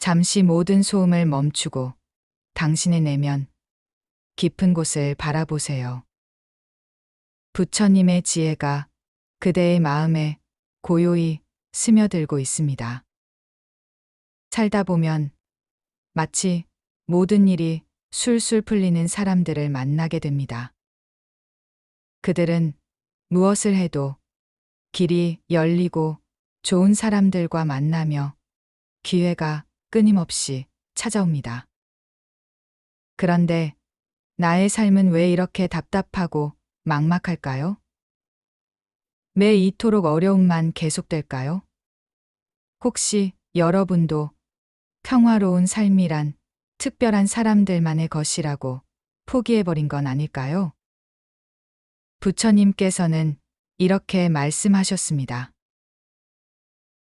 잠시 모든 소음을 멈추고 당신의 내면 깊은 곳을 바라보세요. 부처님의 지혜가 그대의 마음에 고요히 스며들고 있습니다. 살다 보면 마치 모든 일이 술술 풀리는 사람들을 만나게 됩니다. 그들은 무엇을 해도 길이 열리고 좋은 사람들과 만나며 기회가 끊임없이 찾아옵니다. 그런데 나의 삶은 왜 이렇게 답답하고 막막할까요? 왜 이토록 어려움만 계속될까요? 혹시 여러분도 평화로운 삶이란 특별한 사람들만의 것이라고 포기해버린 건 아닐까요? 부처님께서는 이렇게 말씀하셨습니다.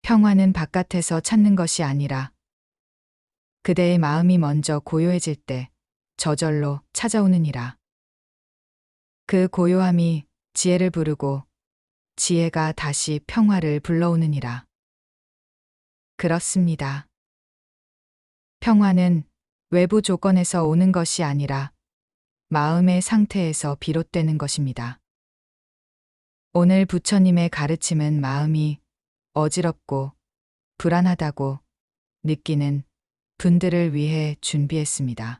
평화는 바깥에서 찾는 것이 아니라 그대의 마음이 먼저 고요해질 때 저절로 찾아오느니라. 그 고요함이 지혜를 부르고 지혜가 다시 평화를 불러오느니라. 그렇습니다. 평화는 외부 조건에서 오는 것이 아니라 마음의 상태에서 비롯되는 것입니다. 오늘 부처님의 가르침은 마음이 어지럽고 불안하다고 느끼는 분들을 위해 준비했습니다.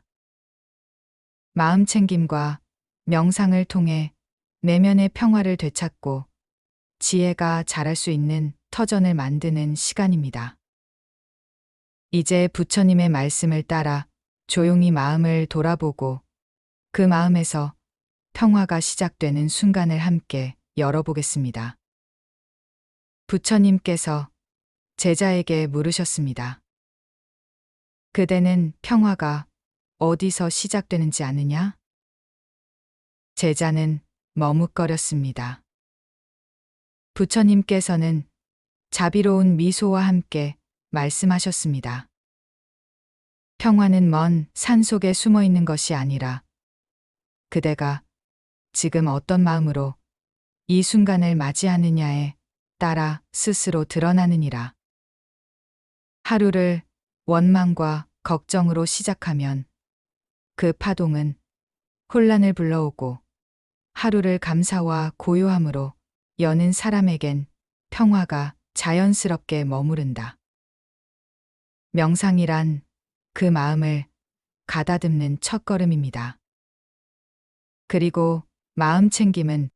마음 챙김과 명상을 통해 내면의 평화를 되찾고 지혜가 자랄 수 있는 터전을 만드는 시간입니다. 이제 부처님의 말씀을 따라 조용히 마음을 돌아보고 그 마음에서 평화가 시작되는 순간을 함께 열어보겠습니다. 부처님께서 제자에게 물으셨습니다. 그대는 평화가 어디서 시작되는지 아느냐? 제자는 머뭇거렸습니다. 부처님께서는 자비로운 미소와 함께 말씀하셨습니다. 평화는 먼 산 속에 숨어 있는 것이 아니라 그대가 지금 어떤 마음으로 이 순간을 맞이하느냐에 따라 스스로 드러나느니라. 하루를 원망과 걱정으로 시작하면 그 파동은 혼란을 불러오고 하루를 감사와 고요함으로 여는 사람에겐 평화가 자연스럽게 머무른다. 명상이란 그 마음을 가다듬는 첫걸음입니다. 그리고 마음 챙김은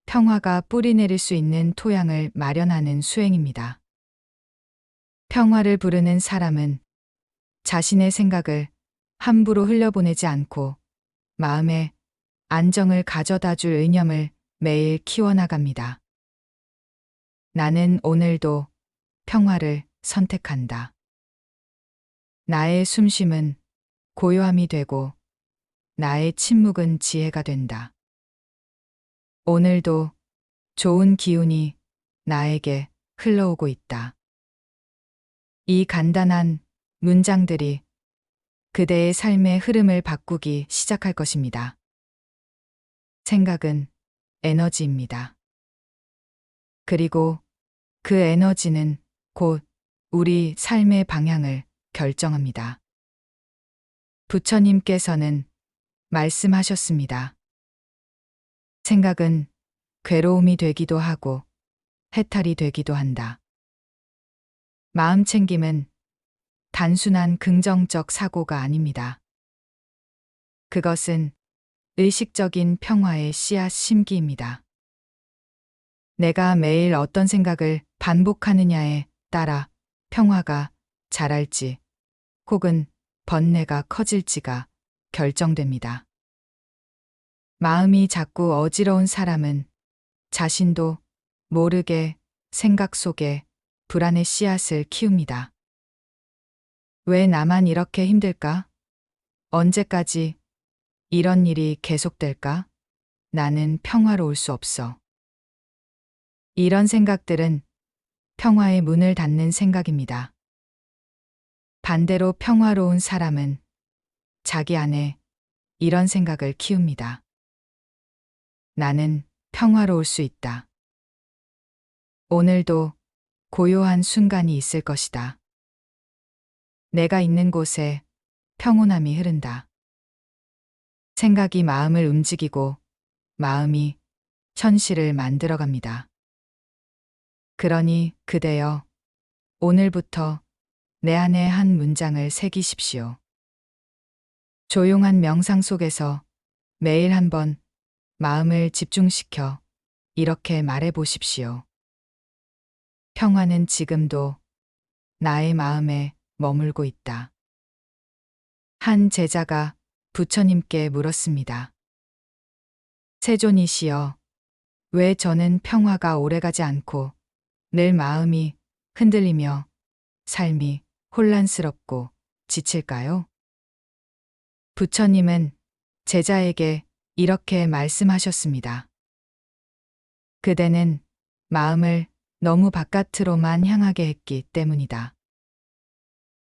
평화가 뿌리내릴 수 있는 토양을 마련하는 수행입니다. 평화를 부르는 사람은 자신의 생각을 함부로 흘려보내지 않고 마음에 안정을 가져다 줄 의념을 매일 키워나갑니다. 나는 오늘도 평화를 선택한다. 나의 숨쉼은 고요함이 되고 나의 침묵은 지혜가 된다. 오늘도 좋은 기운이 나에게 흘러오고 있다. 이 간단한 문장들이 그대의 삶의 흐름을 바꾸기 시작할 것입니다. 생각은 에너지입니다. 그리고 그 에너지는 곧 우리 삶의 방향을 결정합니다. 부처님께서는 말씀하셨습니다. 생각은 괴로움이 되기도 하고 해탈이 되기도 한다. 마음 챙김은 단순한 긍정적 사고가 아닙니다. 그것은 의식적인 평화의 씨앗 심기입니다. 내가 매일 어떤 생각을 반복하느냐에 따라 평화가 자랄지 혹은 번뇌가 커질지가 결정됩니다. 마음이 자꾸 어지러운 사람은 자신도 모르게 생각 속에 불안의 씨앗을 키웁니다. 왜 나만 이렇게 힘들까? 언제까지 이런 일이 계속될까? 나는 평화로울 수 없어. 이런 생각들은 평화의 문을 닫는 생각입니다. 반대로 평화로운 사람은 자기 안에 이런 생각을 키웁니다. 나는 평화로울 수 있다. 오늘도 고요한 순간이 있을 것이다. 내가 있는 곳에 평온함이 흐른다. 생각이 마음을 움직이고 마음이 현실을 만들어갑니다. 그러니 그대여, 오늘부터 내 안에 한 문장을 새기십시오. 조용한 명상 속에서 매일 한번 마음을 집중시켜 이렇게 말해 보십시오. 평화는 지금도 나의 마음에 머물고 있다. 한 제자가 부처님께 물었습니다. 세존이시여, 왜 저는 평화가 오래가지 않고 늘 마음이 흔들리며 삶이 혼란스럽고 지칠까요? 부처님은 제자에게 이렇게 말씀하셨습니다. 그대는 마음을 너무 바깥으로만 향하게 했기 때문이다.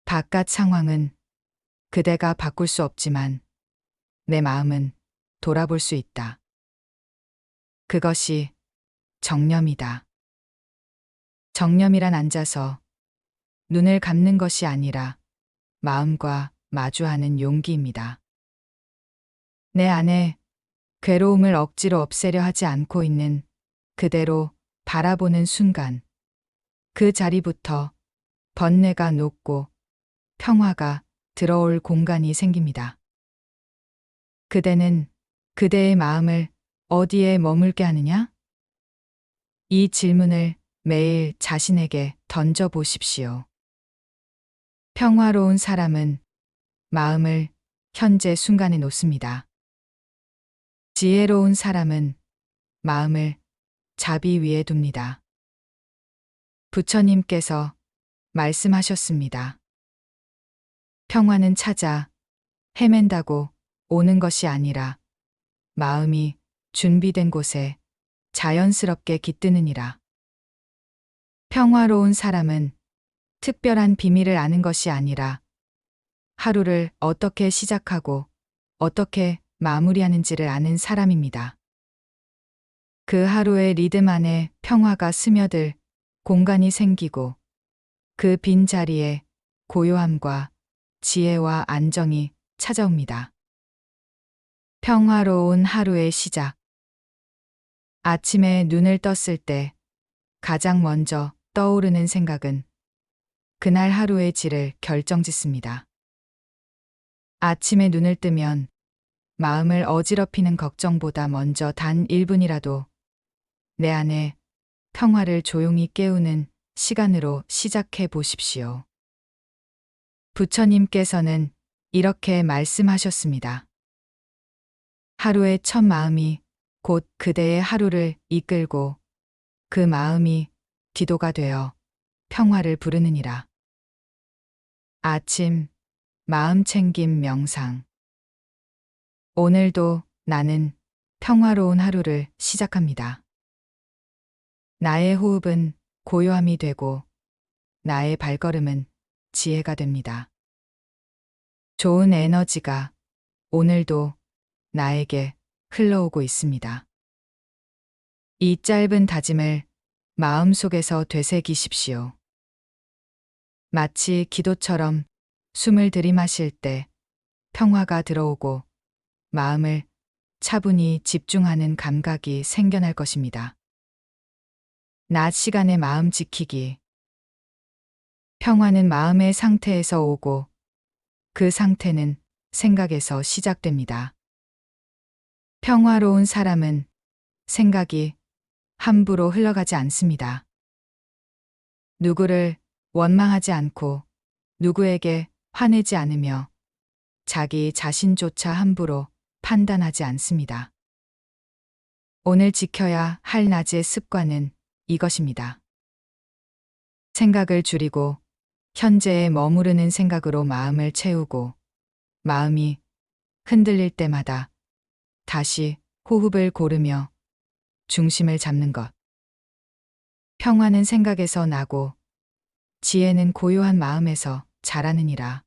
바깥 상황은 그대가 바꿀 수 없지만 내 마음은 돌아볼 수 있다. 그것이 정념이다. 정념이란 앉아서 눈을 감는 것이 아니라 마음과 마주하는 용기입니다. 내 안에 괴로움을 억지로 없애려 하지 않고 있는 그대로 바라보는 순간, 그 자리부터 번뇌가 녹고 평화가 들어올 공간이 생깁니다. 그대는 그대의 마음을 어디에 머물게 하느냐? 이 질문을 매일 자신에게 던져 보십시오. 평화로운 사람은 마음을 현재 순간에 놓습니다. 지혜로운 사람은 마음을 자비 위에 둡니다. 부처님께서 말씀하셨습니다. 평화는 찾아 헤맨다고 오는 것이 아니라 마음이 준비된 곳에 자연스럽게 깃드느니라. 평화로운 사람은 특별한 비밀을 아는 것이 아니라 하루를 어떻게 시작하고 어떻게 마무리하는지를 아는 사람입니다. 그 하루의 리듬 안에 평화가 스며들 공간이 생기고 그 빈 자리에 고요함과 지혜와 안정이 찾아옵니다. 평화로운 하루의 시작. 아침에 눈을 떴을 때 가장 먼저 떠오르는 생각은 그날 하루의 질을 결정짓습니다. 아침에 눈을 뜨면 마음을 어지럽히는 걱정보다 먼저 단 1분이라도 내 안에 평화를 조용히 깨우는 시간으로 시작해 보십시오. 부처님께서는 이렇게 말씀하셨습니다. 하루의 첫 마음이 곧 그대의 하루를 이끌고 그 마음이 기도가 되어 평화를 부르느니라. 아침 마음 챙김 명상. 오늘도 나는 평화로운 하루를 시작합니다. 나의 호흡은 고요함이 되고 나의 발걸음은 지혜가 됩니다. 좋은 에너지가 오늘도 나에게 흘러오고 있습니다. 이 짧은 다짐을 마음속에서 되새기십시오. 마치 기도처럼 숨을 들이마실 때 평화가 들어오고 마음을 차분히 집중하는 감각이 생겨날 것입니다. 낮 시간에 마음 지키기. 평화는 마음의 상태에서 오고 그 상태는 생각에서 시작됩니다. 평화로운 사람은 생각이 함부로 흘러가지 않습니다. 누구를 원망하지 않고 누구에게 화내지 않으며 자기 자신조차 함부로 판단하지 않습니다. 오늘 지켜야 할 낮의 습관은 이것입니다. 생각을 줄이고 현재에 머무르는 생각으로 마음을 채우고 마음이 흔들릴 때마다 다시 호흡을 고르며 중심을 잡는 것. 평화는 생각에서 나고 지혜는 고요한 마음에서 자라느니라.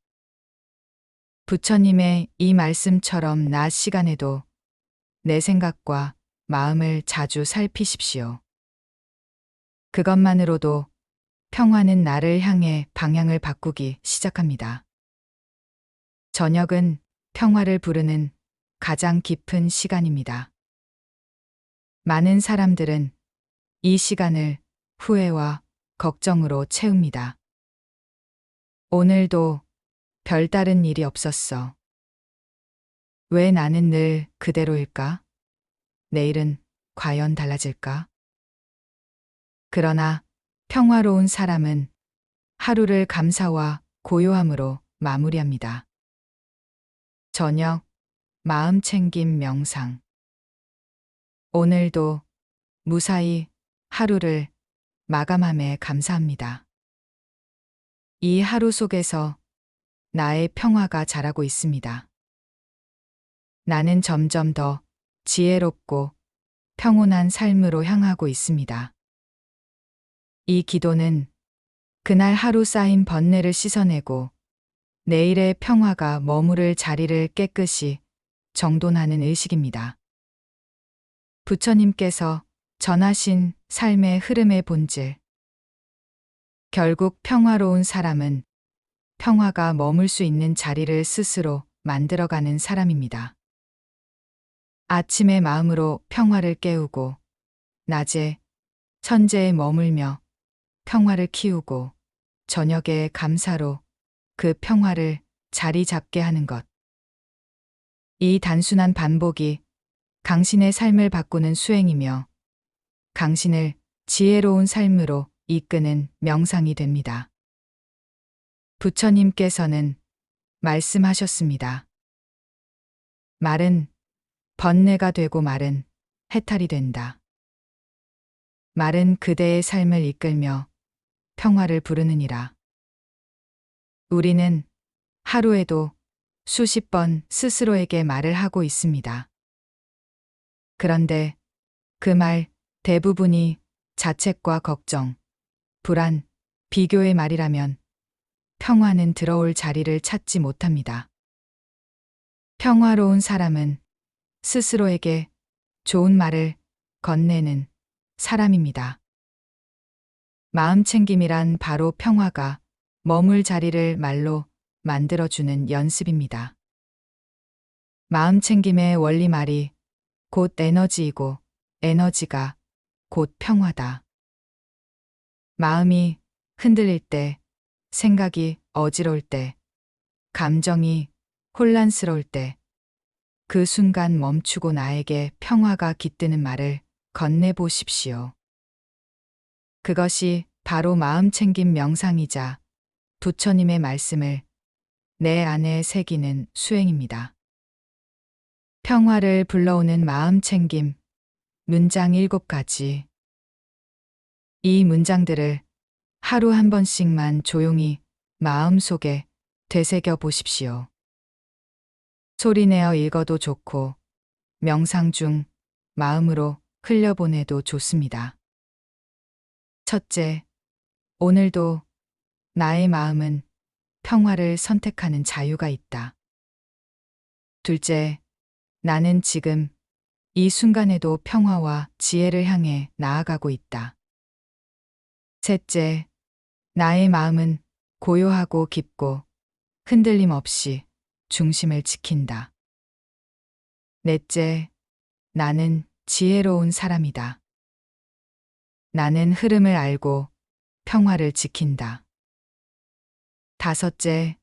부처님의 이 말씀처럼 낮 시간에도 내 생각과 마음을 자주 살피십시오. 그것만으로도 평화는 나를 향해 방향을 바꾸기 시작합니다. 저녁은 평화를 부르는 가장 깊은 시간입니다. 많은 사람들은 이 시간을 후회와 걱정으로 채웁니다. 오늘도 별다른 일이 없었어. 왜 나는 늘 그대로일까? 내일은 과연 달라질까? 그러나 평화로운 사람은 하루를 감사와 고요함으로 마무리합니다. 저녁, 마음 챙김 명상. 오늘도 무사히 하루를 마감함에 감사합니다. 이 하루 속에서 나의 평화가 자라고 있습니다. 나는 점점 더 지혜롭고 평온한 삶으로 향하고 있습니다. 이 기도는 그날 하루 쌓인 번뇌를 씻어내고 내일의 평화가 머무를 자리를 깨끗이 정돈하는 의식입니다. 부처님께서 전하신 삶의 흐름의 본질. 결국 평화로운 사람은 평화가 머물 수 있는 자리를 스스로 만들어가는 사람입니다. 아침에 마음으로 평화를 깨우고, 낮에 천재에 머물며 평화를 키우고, 저녁에 감사로 그 평화를 자리 잡게 하는 것. 이 단순한 반복이 당신의 삶을 바꾸는 수행이며 당신을 지혜로운 삶으로 이끄는 명상이 됩니다. 부처님께서는 말씀하셨습니다. 말은 번뇌가 되고 말은 해탈이 된다. 말은 그대의 삶을 이끌며 평화를 부르느니라. 우리는 하루에도 수십 번 스스로에게 말을 하고 있습니다. 그런데 그 말 대부분이 자책과 걱정, 불안, 비교의 말이라면 평화는 들어올 자리를 찾지 못합니다. 평화로운 사람은 스스로에게 좋은 말을 건네는 사람입니다. 마음 챙김이란 바로 평화가 머물 자리를 말로 만들어주는 연습입니다. 마음 챙김의 원리말이 곧 에너지이고 에너지가 곧 평화다. 마음이 흔들릴 때, 생각이 어지러울 때, 감정이 혼란스러울 때, 그 순간 멈추고 나에게 평화가 깃드는 말을 건네보십시오. 그것이 바로 마음 챙김 명상이자 부처님의 말씀을 내 안에 새기는 수행입니다. 평화를 불러오는 마음 챙김, 문장 7가지. 이 문장들을 하루 한 번씩만 조용히 마음속에 되새겨 보십시오. 소리내어 읽어도 좋고, 명상 중 마음으로 흘려보내도 좋습니다. 첫째, 오늘도 나의 마음은 평화를 선택하는 자유가 있다. 둘째, 나는 지금 이 순간에도 평화와 지혜를 향해 나아가고 있다. 셋째, 나의 마음은 고요하고 깊고 흔들림 없이 중심을 지킨다. 넷째, 나는 지혜로운 사람이다. 나는 흐름을 알고 평화를 지킨다. 다섯째,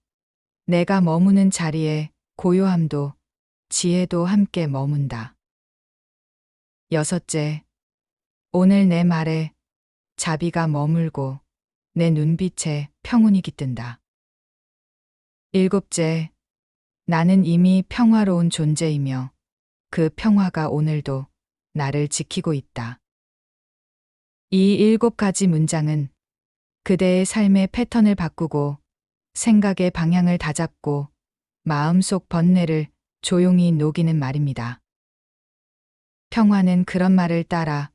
내가 머무는 자리에 고요함도 지혜도 함께 머문다. 여섯째, 오늘 내 말에 자비가 머물고 내 눈빛에 평온이 깃든다. 일곱째, 나는 이미 평화로운 존재이며 그 평화가 오늘도 나를 지키고 있다. 이 7가지 문장은 그대의 삶의 패턴을 바꾸고 생각의 방향을 다잡고 마음속 번뇌를 조용히 녹이는 말입니다. 평화는 그런 말을 따라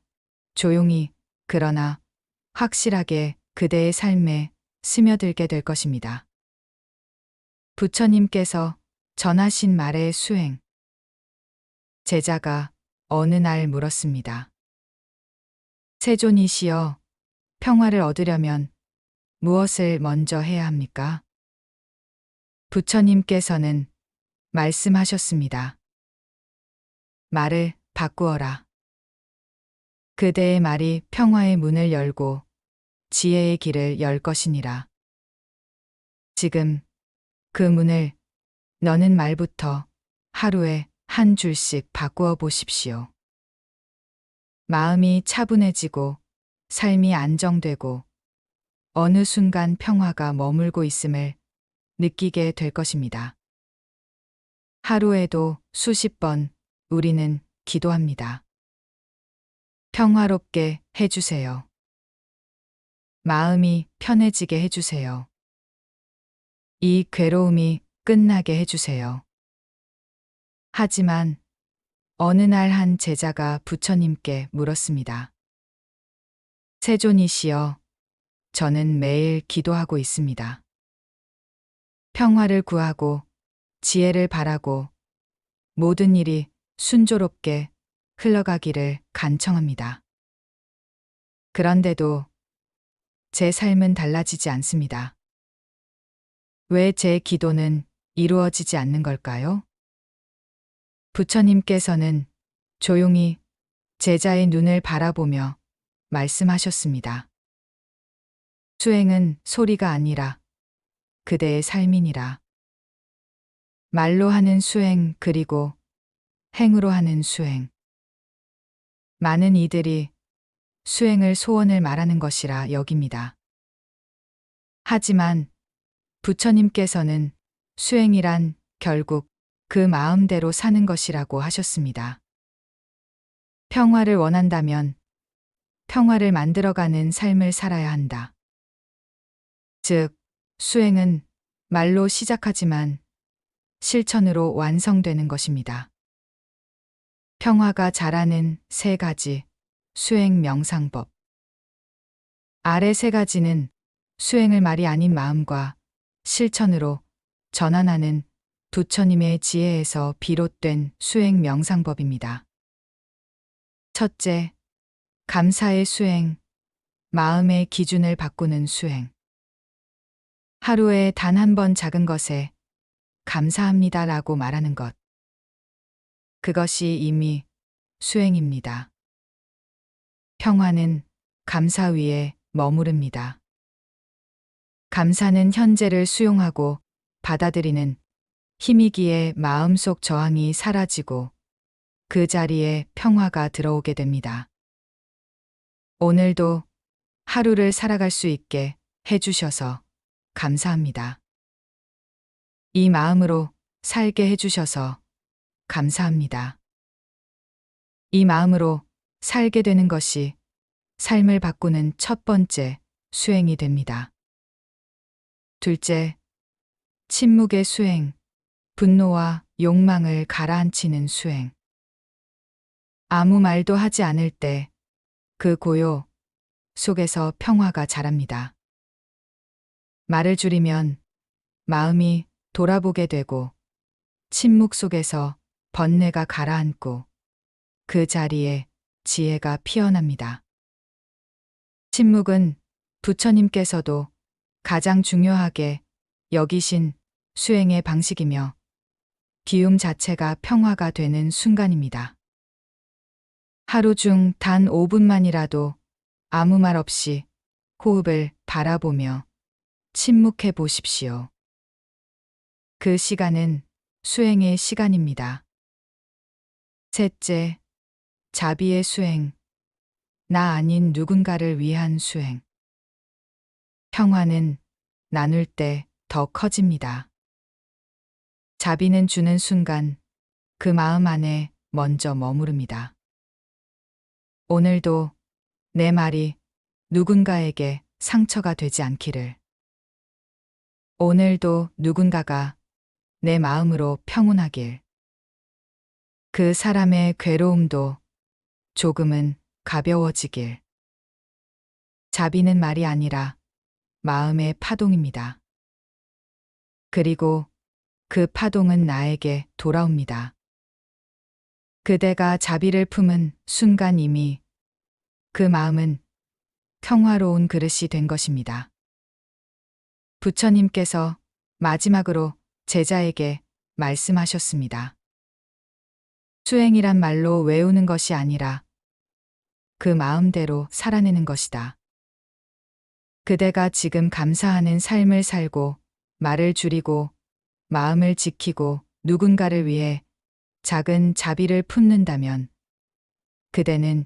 조용히 그러나 확실하게 그대의 삶에 스며들게 될 것입니다. 부처님께서 전하신 말의 수행. 제자가 어느 날 물었습니다. 세존이시여, 평화를 얻으려면 무엇을 먼저 해야 합니까? 부처님께서는 말씀하셨습니다. 말을 바꾸어라. 그대의 말이 평화의 문을 열고 지혜의 길을 열 것이니라. 지금 그 문을 너는 말부터 하루에 한 줄씩 바꾸어 보십시오. 마음이 차분해지고 삶이 안정되고 어느 순간 평화가 머물고 있음을 느끼게 될 것입니다. 하루에도 수십 번 우리는 기도합니다. 평화롭게 해주세요. 마음이 편해지게 해주세요. 이 괴로움이 끝나게 해주세요. 하지만 어느 날 한 제자가 부처님께 물었습니다. 세존이시여, 저는 매일 기도하고 있습니다. 평화를 구하고 지혜를 바라고 모든 일이 순조롭게 흘러가기를 간청합니다. 그런데도 제 삶은 달라지지 않습니다. 왜 제 기도는 이루어지지 않는 걸까요? 부처님께서는 조용히 제자의 눈을 바라보며 말씀하셨습니다. 수행은 소리가 아니라 그대의 삶이니라. 말로 하는 수행 그리고 행으로 하는 수행. 많은 이들이 수행을 소원을 말하는 것이라 여깁니다. 하지만 부처님께서는 수행이란 결국 그 마음대로 사는 것이라고 하셨습니다. 평화를 원한다면 평화를 만들어가는 삶을 살아야 한다. 즉, 수행은 말로 시작하지만 실천으로 완성되는 것입니다. 평화가 자라는 세 가지 수행 명상법. 아래 세 가지는 수행을 말이 아닌 마음과 실천으로 전환하는 부처님의 지혜에서 비롯된 수행 명상법입니다. 첫째, 감사의 수행, 마음의 기준을 바꾸는 수행. 하루에 단 한 번 작은 것에 감사합니다라고 말하는 것. 그것이 이미 수행입니다. 평화는 감사 위에 머무릅니다. 감사는 현재를 수용하고 받아들이는 힘이기에 마음속 저항이 사라지고 그 자리에 평화가 들어오게 됩니다. 오늘도 하루를 살아갈 수 있게 해주셔서 감사합니다. 이 마음으로 살게 해주셔서 감사합니다. 이 마음으로 살게 되는 것이 삶을 바꾸는 첫 번째 수행이 됩니다. 둘째, 침묵의 수행, 분노와 욕망을 가라앉히는 수행. 아무 말도 하지 않을 때 그 고요 속에서 평화가 자랍니다. 말을 줄이면 마음이 돌아보게 되고 침묵 속에서 번뇌가 가라앉고 그 자리에 지혜가 피어납니다. 침묵은 부처님께서도 가장 중요하게 여기신 수행의 방식이며 기움 자체가 평화가 되는 순간입니다. 하루 중 단 5분만이라도 아무 말 없이 호흡을 바라보며 침묵해 보십시오. 그 시간은 수행의 시간입니다. 셋째, 자비의 수행, 나 아닌 누군가를 위한 수행. 평화는 나눌 때 더 커집니다. 자비는 주는 순간 그 마음 안에 먼저 머무릅니다. 오늘도 내 말이 누군가에게 상처가 되지 않기를. 오늘도 누군가가 내 마음으로 평온하길. 그 사람의 괴로움도 조금은 가벼워지길. 자비는 말이 아니라 마음의 파동입니다. 그리고 그 파동은 나에게 돌아옵니다. 그대가 자비를 품은 순간 이미 그 마음은 평화로운 그릇이 된 것입니다. 부처님께서 마지막으로 제자에게 말씀하셨습니다. 수행이란 말로 외우는 것이 아니라 그 마음대로 살아내는 것이다. 그대가 지금 감사하는 삶을 살고 말을 줄이고 마음을 지키고 누군가를 위해 작은 자비를 품는다면 그대는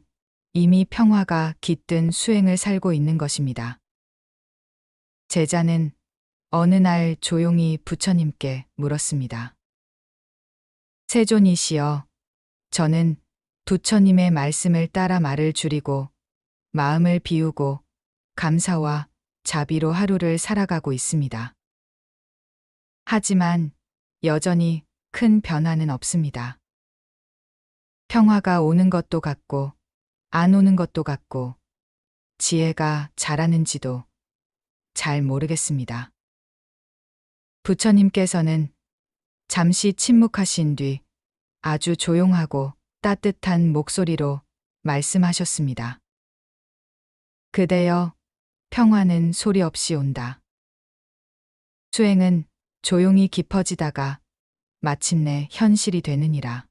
이미 평화가 깃든 수행을 살고 있는 것입니다. 제자는 어느 날 조용히 부처님께 물었습니다. 세존이시여, 저는 부처님의 말씀을 따라 말을 줄이고 마음을 비우고 감사와 자비로 하루를 살아가고 있습니다. 하지만 여전히 큰 변화는 없습니다. 평화가 오는 것도 같고 안 오는 것도 같고 지혜가 자라는지도 잘 모르겠습니다. 부처님께서는 잠시 침묵하신 뒤 아주 조용하고 따뜻한 목소리로 말씀하셨습니다. 그대여, 평화는 소리 없이 온다. 수행은 조용히 깊어지다가 마침내 현실이 되느니라.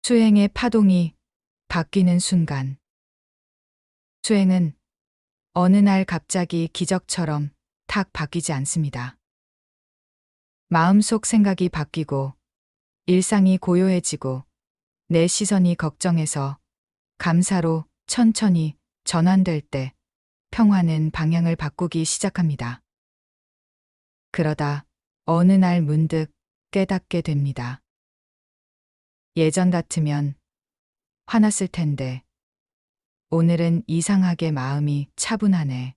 수행의 파동이 바뀌는 순간. 수행은 어느 날 갑자기 기적처럼 탁 바뀌지 않습니다. 마음속 생각이 바뀌고 일상이 고요해지고 내 시선이 걱정에서 감사로 천천히 전환될 때 평화는 방향을 바꾸기 시작합니다. 그러다 어느 날 문득 깨닫게 됩니다. 예전 같으면 화났을 텐데 오늘은 이상하게 마음이 차분하네.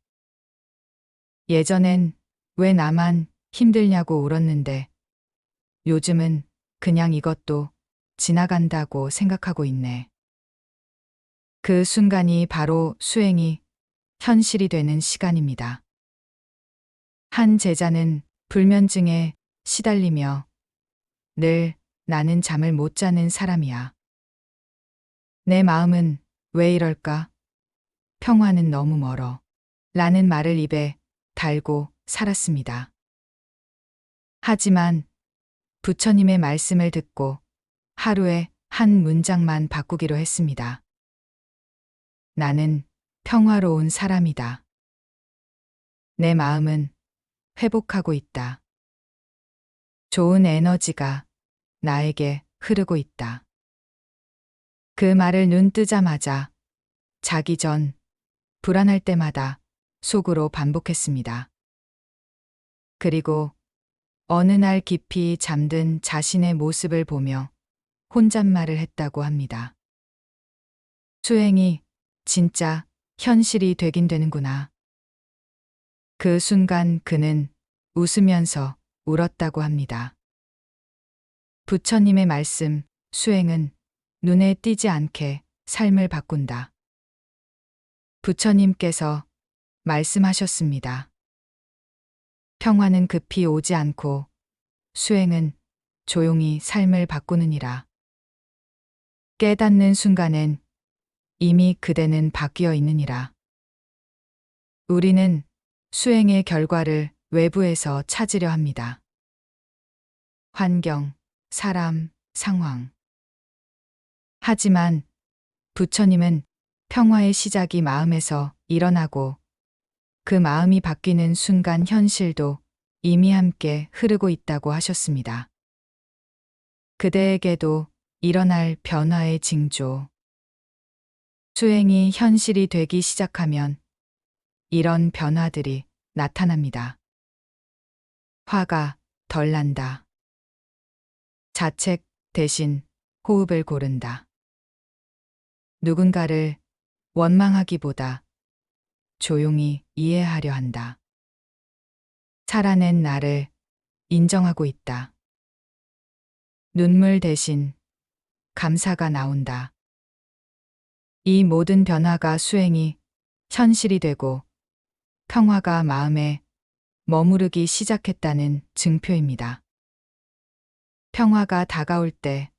예전엔 왜 나만 힘들냐고 울었는데 요즘은 그냥 이것도 지나간다고 생각하고 있네. 그 순간이 바로 수행이 현실이 되는 시간입니다. 한 제자는 불면증에 시달리며 늘 나는 잠을 못 자는 사람이야. 내 마음은 왜 이럴까? 평화는 너무 멀어. 라는 말을 입에 달고 살았습니다. 하지만 부처님의 말씀을 듣고 하루에 한 문장만 바꾸기로 했습니다. 나는 평화로운 사람이다. 내 마음은 회복하고 있다. 좋은 에너지가 나에게 흐르고 있다. 그 말을 눈 뜨자마자 자기 전 불안할 때마다 속으로 반복했습니다. 그리고 어느 날 깊이 잠든 자신의 모습을 보며 혼잣말을 했다고 합니다. 수행이 진짜 현실이 되긴 되는구나. 그 순간 그는 웃으면서 울었다고 합니다. 부처님의 말씀, 수행은 눈에 띄지 않게 삶을 바꾼다. 부처님께서 말씀하셨습니다. 평화는 급히 오지 않고 수행은 조용히 삶을 바꾸느니라. 깨닫는 순간엔 이미 그대는 바뀌어 있느니라. 우리는 수행의 결과를 외부에서 찾으려 합니다. 환경, 사람, 상황. 하지만 부처님은 평화의 시작이 마음에서 일어나고 그 마음이 바뀌는 순간 현실도 이미 함께 흐르고 있다고 하셨습니다. 그대에게도 일어날 변화의 징조. 수행이 현실이 되기 시작하면 이런 변화들이 나타납니다. 화가 덜 난다. 자책 대신 호흡을 고른다. 누군가를 원망하기보다 조용히 이해하려 한다. 살아낸 나를 인정하고 있다. 눈물 대신 감사가 나온다. 이 모든 변화가 수행이 현실이 되고 평화가 마음에 머무르기 시작했다는 증표입니다. 평화가 다가올 때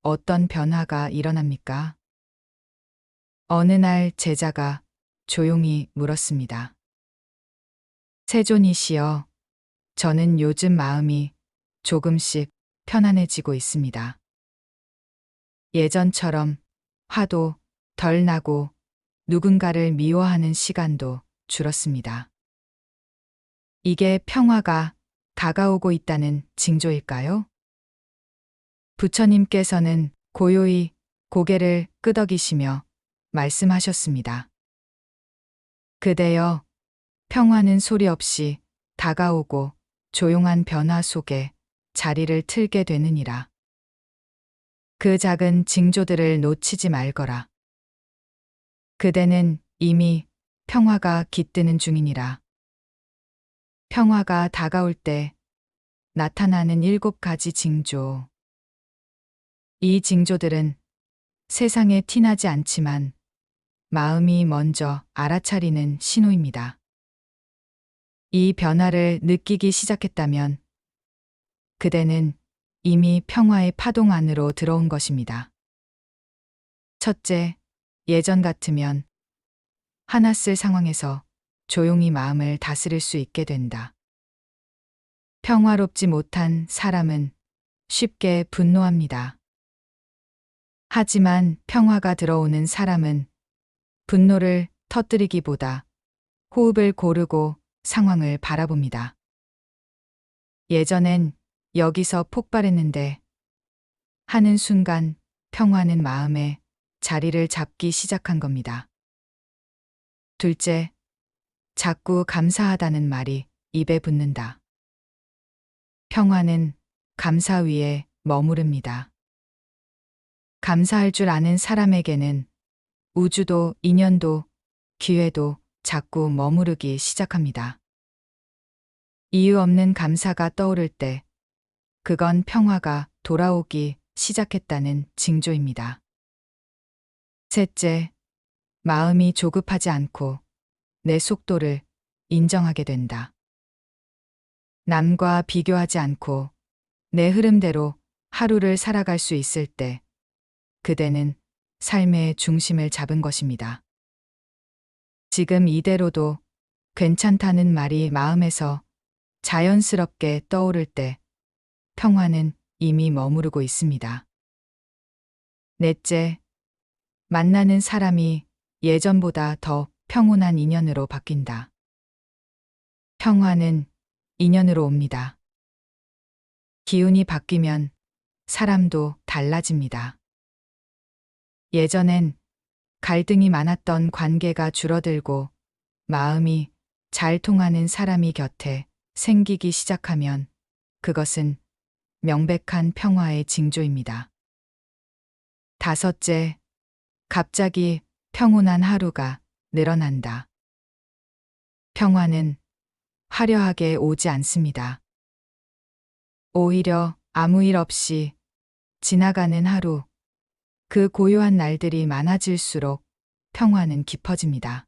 어떤 변화가 일어납니까? 어느 날 제자가 조용히 물었습니다. 세존이시여, 저는 요즘 마음이 조금씩 편안해지고 있습니다. 예전처럼 화도 덜 나고 누군가를 미워하는 시간도 줄었습니다. 이게 평화가 다가오고 있다는 징조일까요? 부처님께서는 고요히 고개를 끄덕이시며 말씀하셨습니다. 그대여, 평화는 소리 없이 다가오고 조용한 변화 속에 자리를 틀게 되느니라. 그 작은 징조들을 놓치지 말거라. 그대는 이미 평화가 깃드는 중이니라. 평화가 다가올 때 나타나는 7가지 징조. 이 징조들은 세상에 티나지 않지만 마음이 먼저 알아차리는 신호입니다. 이 변화를 느끼기 시작했다면 그대는 이미 평화의 파동 안으로 들어온 것입니다. 첫째, 예전 같으면 화났을 상황에서 조용히 마음을 다스릴 수 있게 된다. 평화롭지 못한 사람은 쉽게 분노합니다. 하지만 평화가 들어오는 사람은 분노를 터뜨리기보다 호흡을 고르고 상황을 바라봅니다. 예전엔 여기서 폭발했는데 하는 순간 평화는 마음에 자리를 잡기 시작한 겁니다. 둘째, 자꾸 감사하다는 말이 입에 붙는다. 평화는 감사 위에 머무릅니다. 감사할 줄 아는 사람에게는 우주도 인연도 기회도 자꾸 머무르기 시작합니다. 이유 없는 감사가 떠오를 때 그건 평화가 돌아오기 시작했다는 징조입니다. 셋째, 마음이 조급하지 않고 내 속도를 인정하게 된다. 남과 비교하지 않고 내 흐름대로 하루를 살아갈 수 있을 때 그대는 삶의 중심을 잡은 것입니다. 지금 이대로도 괜찮다는 말이 마음에서 자연스럽게 떠오를 때 평화는 이미 머무르고 있습니다. 넷째, 만나는 사람이 예전보다 더 평온한 인연으로 바뀐다. 평화는 인연으로 옵니다. 기운이 바뀌면 사람도 달라집니다. 예전엔 갈등이 많았던 관계가 줄어들고 마음이 잘 통하는 사람이 곁에 생기기 시작하면 그것은 명백한 평화의 징조입니다. 다섯째, 갑자기 평온한 하루가 늘어난다. 평화는 화려하게 오지 않습니다. 오히려 아무 일 없이 지나가는 하루, 그 고요한 날들이 많아질수록 평화는 깊어집니다.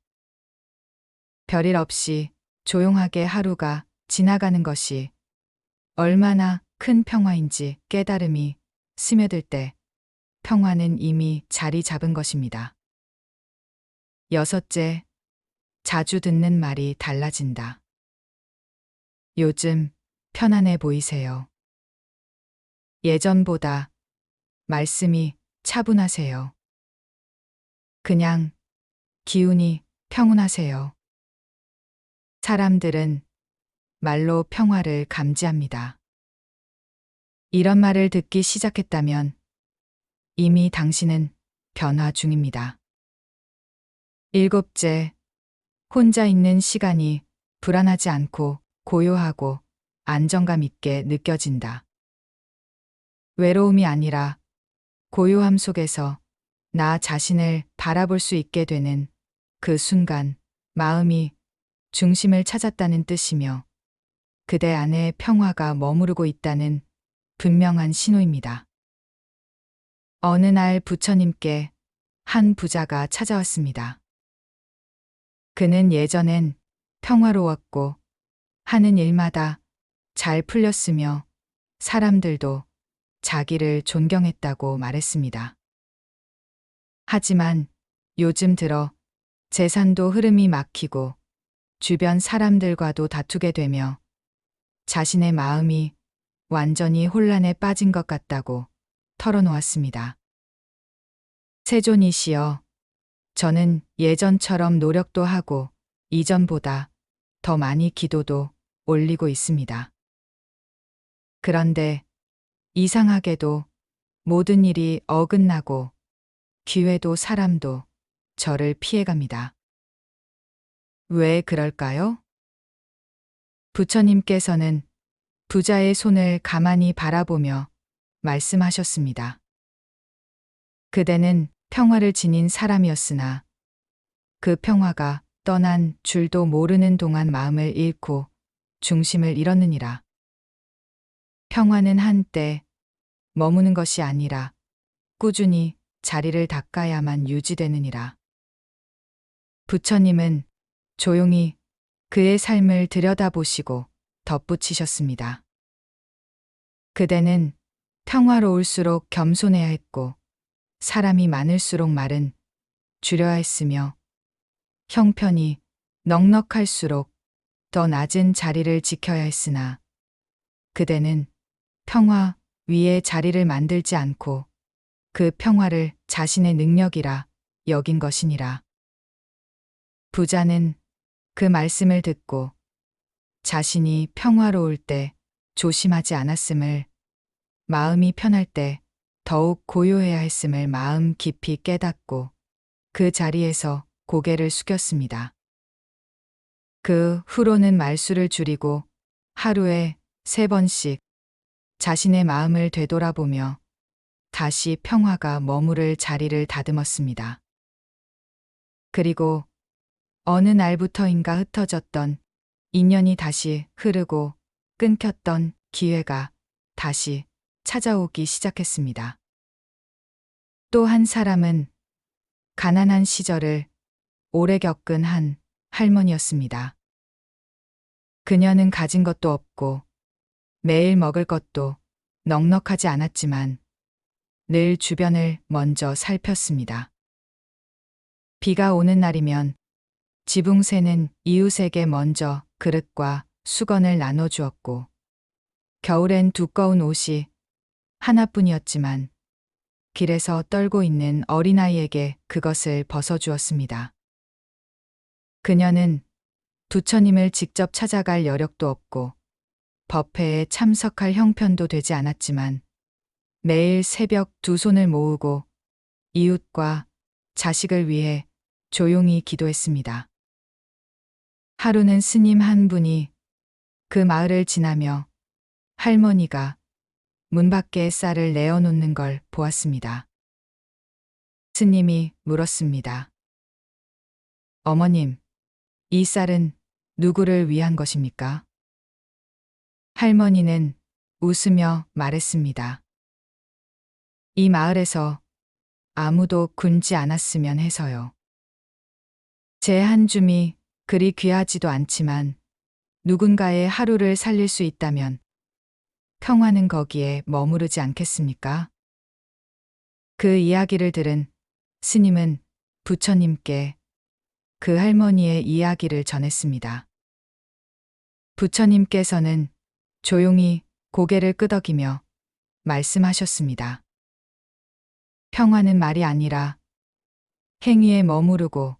별일 없이 조용하게 하루가 지나가는 것이 얼마나 큰 평화인지 깨달음이 스며들 때 평화는 이미 자리 잡은 것입니다. 여섯째, 자주 듣는 말이 달라진다. 요즘 편안해 보이세요. 예전보다 말씀이 차분하세요. 그냥 기운이 평온하세요. 사람들은 말로 평화를 감지합니다. 이런 말을 듣기 시작했다면 이미 당신은 변화 중입니다. 일곱째, 혼자 있는 시간이 불안하지 않고 고요하고 안정감 있게 느껴진다. 외로움이 아니라 고요함 속에서 나 자신을 바라볼 수 있게 되는 그 순간 마음이 중심을 찾았다는 뜻이며 그대 안에 평화가 머무르고 있다는 분명한 신호입니다. 어느 날 부처님께 한 부자가 찾아왔습니다. 그는 예전엔 평화로웠고 하는 일마다 잘 풀렸으며 사람들도 자기를 존경했다고 말했습니다. 하지만 요즘 들어 재산도 흐름이 막히고 주변 사람들과도 다투게 되며 자신의 마음이 완전히 혼란에 빠진 것 같다고 털어놓았습니다. 세존이시여, 저는 예전처럼 노력도 하고 이전보다 더 많이 기도도 올리고 있습니다. 그런데 이상하게도 모든 일이 어긋나고 기회도 사람도 저를 피해갑니다. 왜 그럴까요? 부처님께서는 부자의 손을 가만히 바라보며 말씀하셨습니다. 그대는 평화를 지닌 사람이었으나 그 평화가 떠난 줄도 모르는 동안 마음을 잃고 중심을 잃었느니라. 평화는 한때 머무는 것이 아니라 꾸준히 자리를 닦아야만 유지되느니라. 부처님은 조용히 그의 삶을 들여다보시고 덧붙이셨습니다. 그대는 평화로울수록 겸손해야 했고 사람이 많을수록 말은 줄여야 했으며 형편이 넉넉할수록 더 낮은 자리를 지켜야 했으나 그대는 평화 위에 자리를 만들지 않고 그 평화를 자신의 능력이라 여긴 것이니라. 부자는 그 말씀을 듣고 자신이 평화로울 때 조심하지 않았음을, 마음이 편할 때 더욱 고요해야 했음을 마음 깊이 깨닫고 그 자리에서 고개를 숙였습니다. 그 후로는 말수를 줄이고 하루에 3번씩 자신의 마음을 되돌아보며 다시 평화가 머무를 자리를 다듬었습니다. 그리고 어느 날부터인가 흩어졌던 인연이 다시 흐르고 끊겼던 기회가 다시 찾아오기 시작했습니다. 또 한 사람은 가난한 시절을 오래 겪은 한 할머니였습니다. 그녀는 가진 것도 없고 매일 먹을 것도 넉넉하지 않았지만 늘 주변을 먼저 살폈습니다. 비가 오는 날이면 지붕새는 이웃에게 먼저 그릇과 수건을 나눠주었고 겨울엔 두꺼운 옷이 하나뿐이었지만 길에서 떨고 있는 어린아이에게 그것을 벗어주었습니다. 그녀는 부처님을 직접 찾아갈 여력도 없고 법회에 참석할 형편도 되지 않았지만 매일 새벽 2손을 모으고 이웃과 자식을 위해 조용히 기도했습니다. 하루는 스님 한 분이 그 마을을 지나며 할머니가 문 밖에 쌀을 내어놓는 걸 보았습니다. 스님이 물었습니다. 어머님, 이 쌀은 누구를 위한 것입니까? 할머니는 웃으며 말했습니다. 이 마을에서 아무도 굶지 않았으면 해서요. 제 한 줌이 그리 귀하지도 않지만 누군가의 하루를 살릴 수 있다면 평화는 거기에 머무르지 않겠습니까? 그 이야기를 들은 스님은 부처님께 그 할머니의 이야기를 전했습니다. 부처님께서는 조용히 고개를 끄덕이며 말씀하셨습니다. 평화는 말이 아니라 행위에 머무르고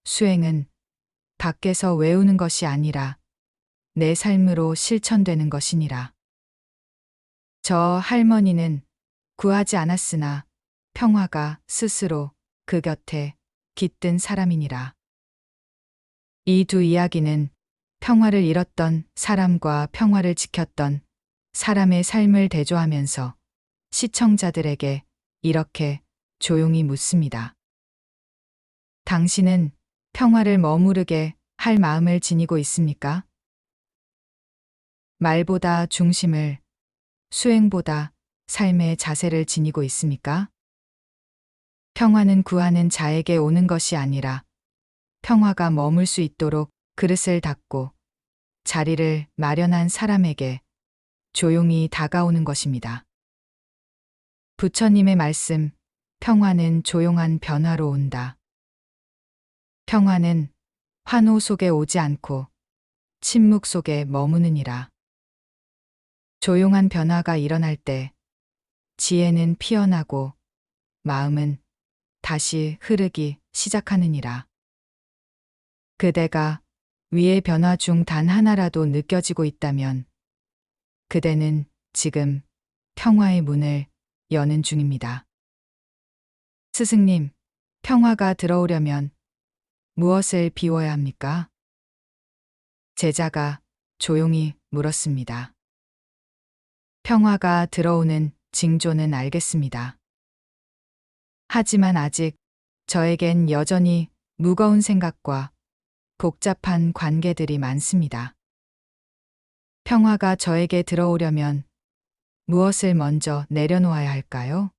수행은 밖에서 외우는 것이 아니라 내 삶으로 실천되는 것이니라. 저 할머니는 구하지 않았으나 평화가 스스로 그 곁에 깃든 사람이니라. 이 두 이야기는 평화를 잃었던 사람과 평화를 지켰던 사람의 삶을 대조하면서 시청자들에게 이렇게 조용히 묻습니다. 당신은 평화를 머무르게 할 마음을 지니고 있습니까? 말보다 중심을, 수행보다 삶의 자세를 지니고 있습니까? 평화는 구하는 자에게 오는 것이 아니라 평화가 머물 수 있도록 그릇을 닦고 자리를 마련한 사람에게 조용히 다가오는 것입니다. 부처님의 말씀, 평화는 조용한 변화로 온다. 평화는 환호 속에 오지 않고 침묵 속에 머무느니라. 조용한 변화가 일어날 때 지혜는 피어나고 마음은 다시 흐르기 시작하느니라. 그대가 위의 변화 중 단 하나라도 느껴지고 있다면 그대는 지금 평화의 문을 여는 중입니다. 스승님, 평화가 들어오려면 무엇을 비워야 합니까? 제자가 조용히 물었습니다. 평화가 들어오는 징조는 알겠습니다. 하지만 아직 저에겐 여전히 무거운 생각과 복잡한 관계들이 많습니다. 평화가 저에게 들어오려면 무엇을 먼저 내려놓아야 할까요?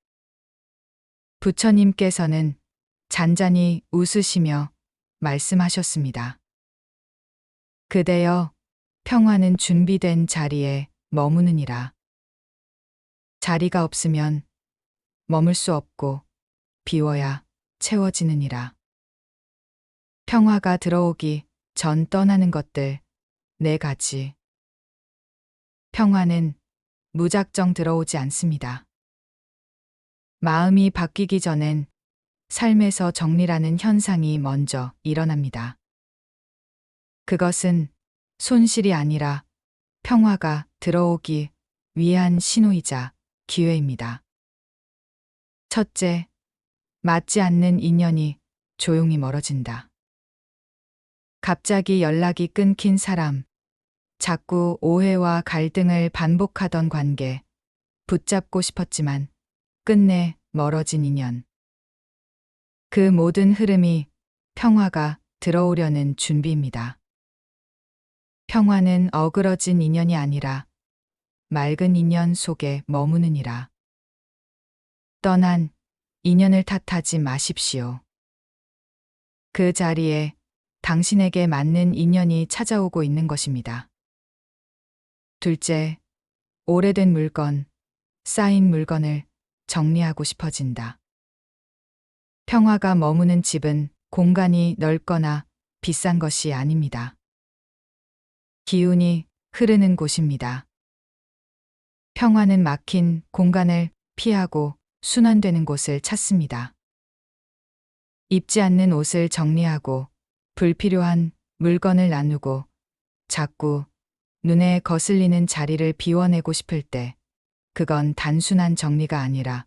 부처님께서는 잔잔히 웃으시며 말씀하셨습니다. 그대여, 평화는 준비된 자리에 머무느니라. 자리가 없으면 머물 수 없고 비워야 채워지느니라. 평화가 들어오기 전 떠나는 것들 4가지. 평화는 무작정 들어오지 않습니다. 마음이 바뀌기 전엔 삶에서 정리라는 현상이 먼저 일어납니다. 그것은 손실이 아니라 평화가 들어오기 위한 신호이자 기회입니다. 첫째, 맞지 않는 인연이 조용히 멀어진다. 갑자기 연락이 끊긴 사람, 자꾸 오해와 갈등을 반복하던 관계, 붙잡고 싶었지만 끝내 멀어진 인연. 그 모든 흐름이 평화가 들어오려는 준비입니다. 평화는 어그러진 인연이 아니라 맑은 인연 속에 머무느니라. 떠난 인연을 탓하지 마십시오. 그 자리에 당신에게 맞는 인연이 찾아오고 있는 것입니다. 둘째, 오래된 물건, 쌓인 물건을 정리하고 싶어진다. 평화가 머무는 집은 공간이 넓거나 비싼 것이 아닙니다. 기운이 흐르는 곳입니다. 평화는 막힌 공간을 피하고 순환되는 곳을 찾습니다. 입지 않는 옷을 정리하고 불필요한 물건을 나누고 자꾸 눈에 거슬리는 자리를 비워내고 싶을 때 그건 단순한 정리가 아니라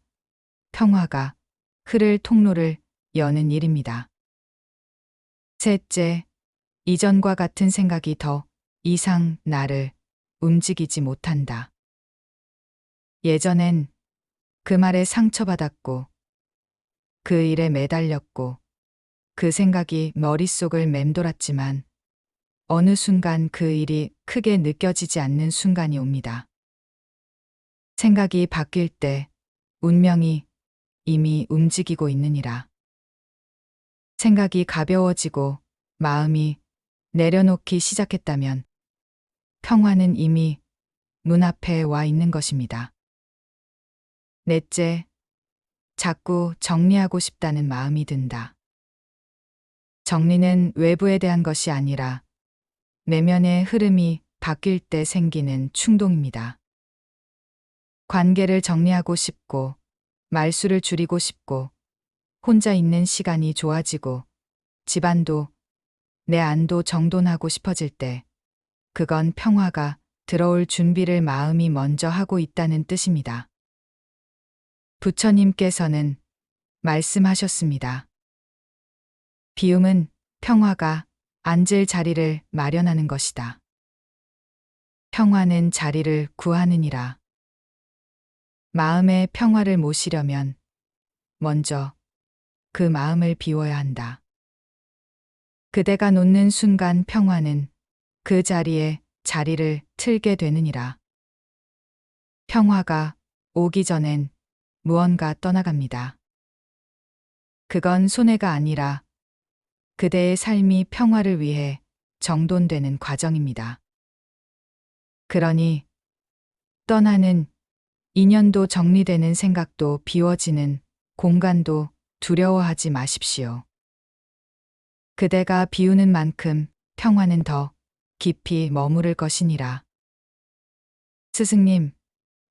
평화가 흐를 통로를 여는 일입니다. 셋째, 이전과 같은 생각이 더 이상 나를 움직이지 못한다. 예전엔 그 말에 상처받았고 그 일에 매달렸고 그 생각이 머릿속을 맴돌았지만 어느 순간 그 일이 크게 느껴지지 않는 순간이 옵니다. 생각이 바뀔 때 운명이 이미 움직이고 있느니라. 생각이 가벼워지고 마음이 내려놓기 시작했다면 평화는 이미 문 앞에 와 있는 것입니다. 넷째, 자꾸 정리하고 싶다는 마음이 든다. 정리는 외부에 대한 것이 아니라 내면의 흐름이 바뀔 때 생기는 충동입니다. 관계를 정리하고 싶고, 말수를 줄이고 싶고, 혼자 있는 시간이 좋아지고, 집안도 내 안도 정돈하고 싶어질 때, 그건 평화가 들어올 준비를 마음이 먼저 하고 있다는 뜻입니다. 부처님께서는 말씀하셨습니다. 비움은 평화가 앉을 자리를 마련하는 것이다. 평화는 자리를 구하느니라. 마음의 평화를 모시려면 먼저 그 마음을 비워야 한다. 그대가 놓는 순간 평화는 그 자리에 자리를 틀게 되느니라. 평화가 오기 전엔 무언가 떠나갑니다. 그건 손해가 아니라 그대의 삶이 평화를 위해 정돈되는 과정입니다. 그러니 떠나는 인연도 정리되는 생각도 비워지는 공간도 두려워하지 마십시오. 그대가 비우는 만큼 평화는 더 깊이 머무를 것이니라. 스승님,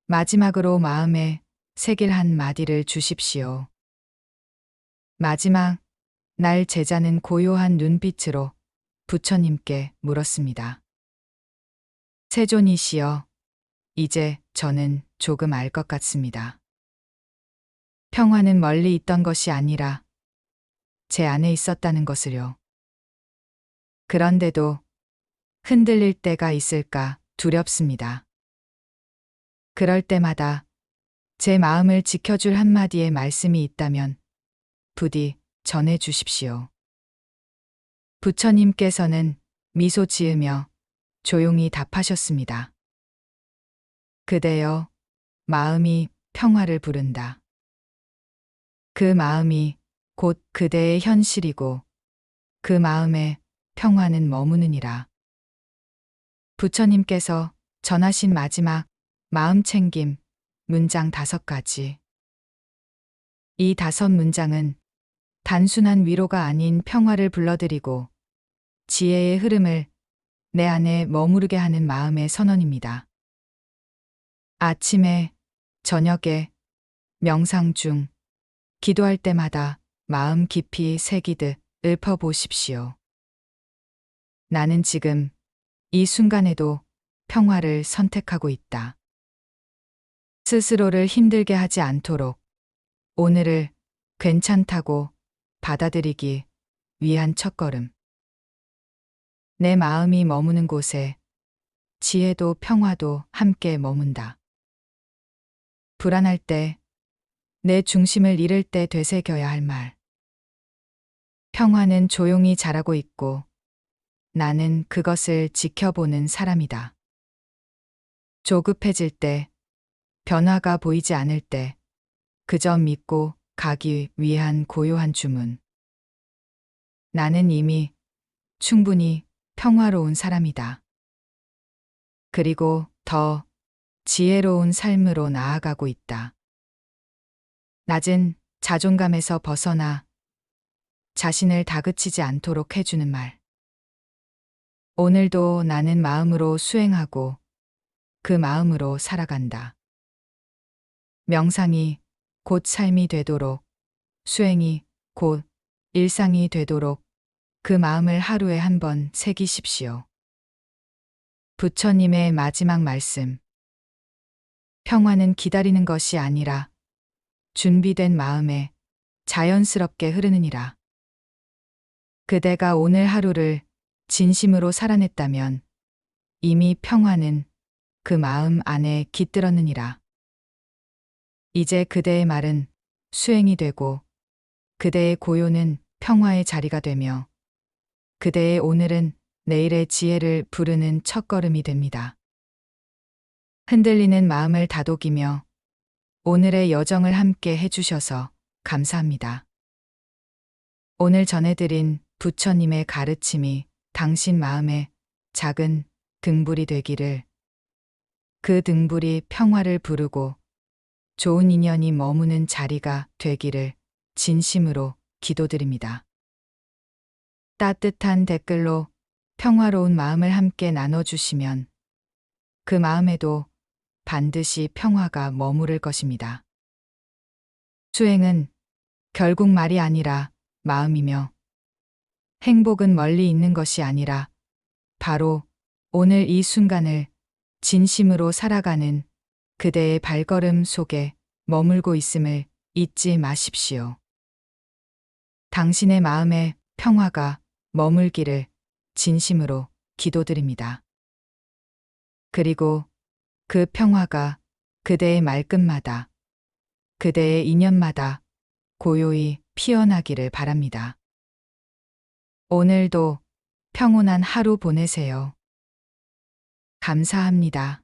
마지막으로 마음에 새길 한 마디를 주십시오. 마지막 날 제자는 고요한 눈빛으로 부처님께 물었습니다. 세존이시여, 이제 저는 조금 알 것 같습니다. 평화는 멀리 있던 것이 아니라 제 안에 있었다는 것을요. 그런데도 흔들릴 때가 있을까 두렵습니다. 그럴 때마다 제 마음을 지켜줄 한마디의 말씀이 있다면 부디 전해 주십시오. 부처님께서는 미소 지으며 조용히 답하셨습니다. 그대여, 마음이 평화를 부른다. 그 마음이 곧 그대의 현실이고 그 마음에 평화는 머무느니라. 부처님께서 전하신 마지막 마음챙김 문장 5가지. 이 5문장은 단순한 위로가 아닌 평화를 불러들이고 지혜의 흐름을 내 안에 머무르게 하는 마음의 선언입니다. 아침에, 저녁에, 명상 중, 기도할 때마다 마음 깊이 새기듯 읊어보십시오. 나는 지금 이 순간에도 평화를 선택하고 있다. 스스로를 힘들게 하지 않도록 오늘을 괜찮다고 받아들이기 위한 첫걸음. 내 마음이 머무는 곳에 지혜도 평화도 함께 머문다. 불안할 때, 내 중심을 잃을 때 되새겨야 할 말. 평화는 조용히 자라고 있고 나는 그것을 지켜보는 사람이다. 조급해질 때, 변화가 보이지 않을 때, 그저 믿고 가기 위한 고요한 주문. 나는 이미 충분히 평화로운 사람이다. 그리고 더 지혜로운 삶으로 나아가고 있다. 낮은 자존감에서 벗어나 자신을 다그치지 않도록 해주는 말. 오늘도 나는 마음으로 수행하고 그 마음으로 살아간다. 명상이 곧 삶이 되도록, 수행이 곧 일상이 되도록 그 마음을 하루에 한 번 새기십시오. 부처님의 마지막 말씀. 평화는 기다리는 것이 아니라 준비된 마음에 자연스럽게 흐르느니라. 그대가 오늘 하루를 진심으로 살아냈다면 이미 평화는 그 마음 안에 깃들었느니라. 이제 그대의 말은 수행이 되고 그대의 고요는 평화의 자리가 되며 그대의 오늘은 내일의 지혜를 부르는 첫걸음이 됩니다. 흔들리는 마음을 다독이며 오늘의 여정을 함께 해주셔서 감사합니다. 오늘 전해드린 부처님의 가르침이 당신 마음에 작은 등불이 되기를, 그 등불이 평화를 부르고 좋은 인연이 머무는 자리가 되기를 진심으로 기도드립니다. 따뜻한 댓글로 평화로운 마음을 함께 나눠주시면 그 마음에도 반드시 평화가 머무를 것입니다. 수행은 결국 말이 아니라 마음이며 행복은 멀리 있는 것이 아니라 바로 오늘 이 순간을 진심으로 살아가는 그대의 발걸음 속에 머물고 있음을 잊지 마십시오. 당신의 마음에 평화가 머물기를 진심으로 기도드립니다. 그리고 그 평화가 그대의 말끝마다, 그대의 인연마다 고요히 피어나기를 바랍니다. 오늘도 평온한 하루 보내세요. 감사합니다.